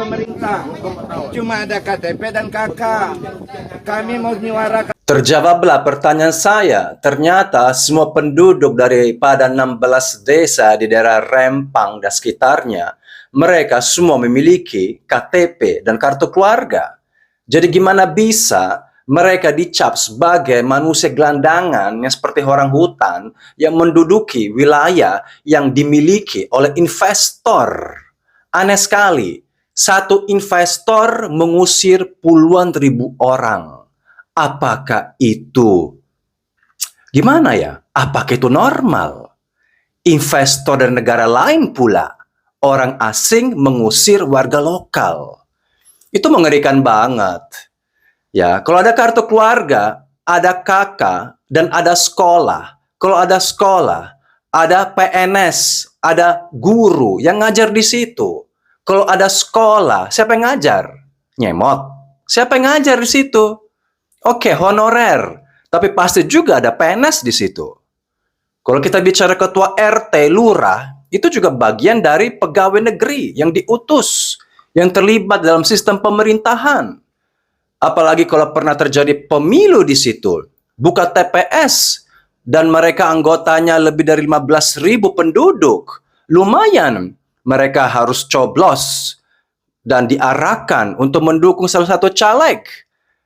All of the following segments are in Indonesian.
pemerintah. Cuma ada KTP dan KK. Kami mau menyuarakan. Terjawablah pertanyaan saya. Ternyata semua penduduk daripada 16 desa di daerah Rempang dan sekitarnya, mereka semua memiliki KTP dan kartu keluarga. Jadi gimana bisa mereka dicap sebagai manusia gelandangan yang seperti orang hutan yang menduduki wilayah yang dimiliki oleh investor? Aneh sekali. Satu investor mengusir puluhan ribu orang. Apakah itu gimana ya? Apakah itu normal? Investor dari negara lain pula, orang asing mengusir warga lokal. Itu mengerikan banget. Ya, kalau ada kartu keluarga, ada kakak, dan ada sekolah. Kalau ada sekolah, ada PNS, ada guru yang ngajar di situ. Kalau ada sekolah, siapa yang ngajar? Nyemot. Siapa yang ngajar di situ? Oke, honorer. Tapi pasti juga ada PNS di situ. Kalau kita bicara ketua RT, lurah, itu juga bagian dari pegawai negeri yang diutus, yang terlibat dalam sistem pemerintahan. Apalagi kalau pernah terjadi pemilu di situ, buka TPS, dan mereka anggotanya lebih dari 15.000 penduduk. Lumayan, mereka harus coblos dan diarahkan untuk mendukung salah satu caleg.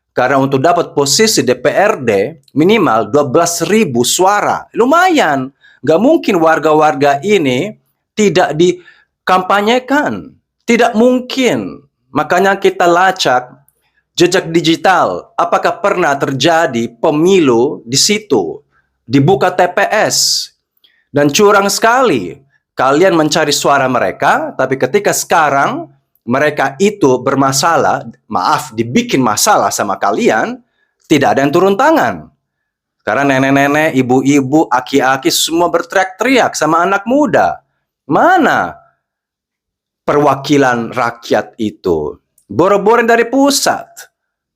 Karena untuk dapat posisi DPRD minimal 12.000 suara. Lumayan. Gak mungkin warga-warga ini tidak dikampanyekan. Tidak mungkin. Makanya kita lacak jejak digital. Apakah pernah terjadi pemilu di situ? Dibuka TPS. Dan curang sekali. Kalian mencari suara mereka, tapi ketika sekarang mereka itu bermasalah, maaf, dibikin masalah sama kalian, tidak ada yang turun tangan. Karena nenek-nenek, ibu-ibu, aki-aki semua berteriak-teriak sama anak muda. Mana perwakilan rakyat itu? Boro-boro dari pusat.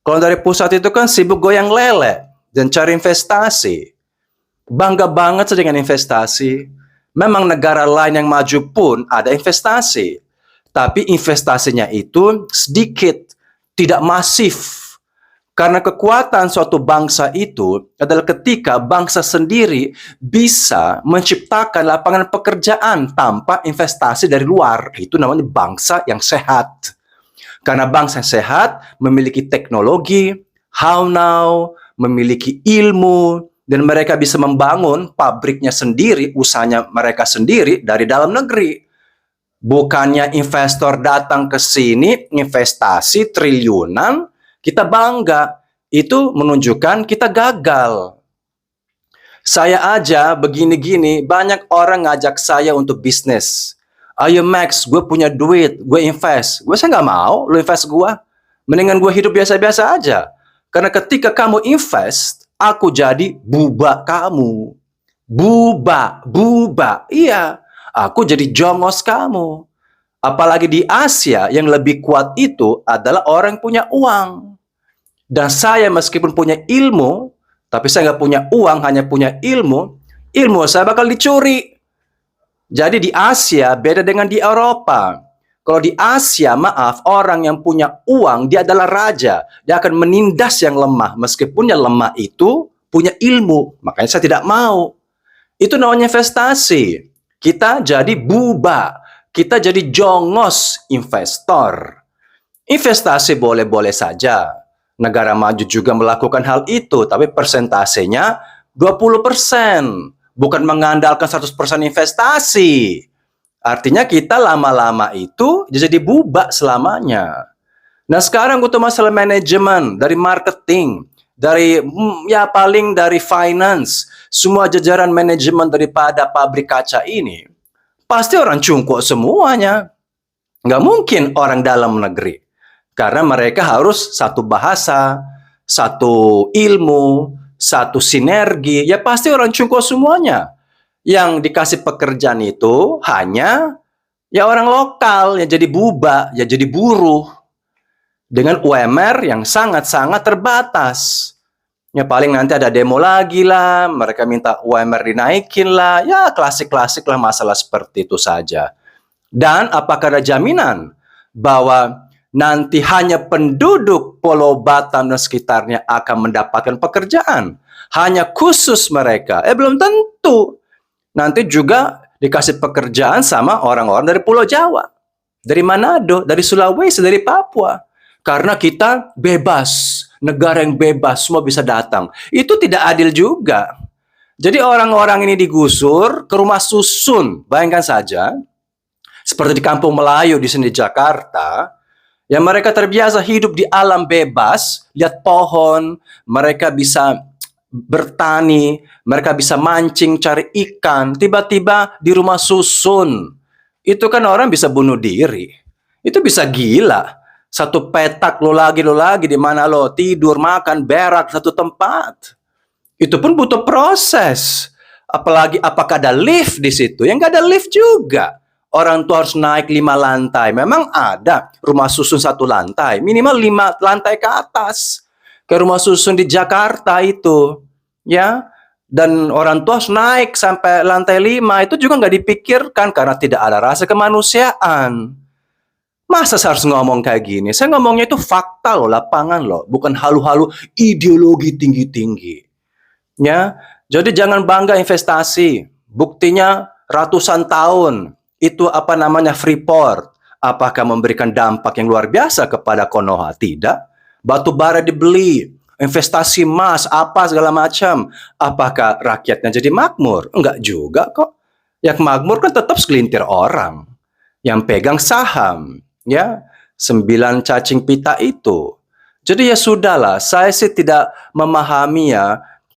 Kalau dari pusat itu kan sibuk goyang lele dan cari investasi. Bangga banget saja dengan investasi. Memang negara lain yang maju pun ada investasi. Tapi investasinya itu sedikit, tidak masif. Karena kekuatan suatu bangsa itu adalah ketika bangsa sendiri bisa menciptakan lapangan pekerjaan tanpa investasi dari luar. Itu namanya bangsa yang sehat. Karena bangsa yang sehat memiliki teknologi, how-now, memiliki ilmu, dan mereka bisa membangun pabriknya sendiri, usahanya mereka sendiri dari dalam negeri. Bukannya investor datang ke sini, investasi triliunan, kita bangga. Itu menunjukkan kita gagal. Saya aja begini-gini, banyak orang ngajak saya untuk bisnis. Ayo Max, gue punya duit, gue invest. Saya nggak mau, lu invest gue. Mendingan gue hidup biasa-biasa aja. Karena ketika kamu invest, aku jadi buba kamu. Buba. Iya. Aku jadi jongos kamu. Apalagi di Asia yang lebih kuat itu adalah orang yang punya uang. Dan saya meskipun punya ilmu, tapi saya nggak punya uang, hanya punya ilmu saya bakal dicuri. Jadi di Asia beda dengan di Eropa. Kalau di Asia, maaf, orang yang punya uang, dia adalah raja. Dia akan menindas yang lemah. Meskipun yang lemah itu punya ilmu. Makanya saya tidak mau. Itu namanya investasi. Kita jadi buba. Kita jadi jongos investor. Investasi boleh-boleh saja. Negara maju juga melakukan hal itu. Tapi persentasenya 20%. Bukan mengandalkan 100% investasi. Artinya kita lama-lama itu jadi buba selamanya. Nah sekarang untuk masalah manajemen, dari marketing, dari ya paling dari finance, semua jajaran manajemen daripada pabrik kaca ini, pasti orang cungkuk semuanya. Nggak mungkin orang dalam negeri. Karena mereka harus satu bahasa, satu ilmu, satu sinergi. Ya pasti orang cungkuk semuanya. Yang dikasih pekerjaan itu hanya ya orang lokal, yang jadi buba, ya jadi buruh. Dengan UMR yang sangat-sangat terbatas. Ya paling nanti ada demo lagi lah, mereka minta UMR dinaikin lah, ya klasik-klasik lah masalah seperti itu saja. Dan apakah ada jaminan bahwa nanti hanya penduduk Pulau Batam dan sekitarnya akan mendapatkan pekerjaan. Hanya khusus mereka. Belum tentu. Nanti juga dikasih pekerjaan sama orang-orang dari Pulau Jawa. Dari Manado, dari Sulawesi, dari Papua. Karena kita bebas. Negara yang bebas, semua bisa datang. Itu tidak adil juga. Jadi orang-orang ini digusur ke rumah susun. Bayangkan saja, seperti di Kampung Melayu di sini di Jakarta, yang mereka terbiasa hidup di alam bebas, lihat pohon, mereka bisa bertani, mereka bisa mancing, cari ikan, tiba-tiba di rumah susun. Itu kan orang bisa bunuh diri. Itu bisa gila. Satu petak lo lagi di mana lo tidur, makan, berak satu tempat. Itu pun butuh proses. Apalagi apakah ada lift di situ? Yang nggak ada lift juga. Orang tua harus naik 5 lantai. Memang ada rumah susun 1 lantai. Minimal 5 lantai ke atas. Kayak rumah susun di Jakarta itu. Ya. Dan orang tua harus naik sampai lantai 5. Itu juga nggak dipikirkan karena tidak ada rasa kemanusiaan. Masa saya harus ngomong kayak gini? Saya ngomongnya itu fakta loh, lapangan loh. Bukan halu-halu ideologi tinggi-tinggi. Ya. Jadi jangan bangga investasi. Buktinya ratusan tahun. Itu apa namanya Freeport. Apakah memberikan dampak yang luar biasa kepada Konoha? Tidak. Batu bara dibeli, investasi emas, apa segala macam. Apakah rakyatnya jadi makmur? Enggak juga kok. Yang makmur kan tetap segelintir orang yang pegang saham, ya. 9 cacing pita itu. Jadi ya sudahlah, saya sih tidak memahami ya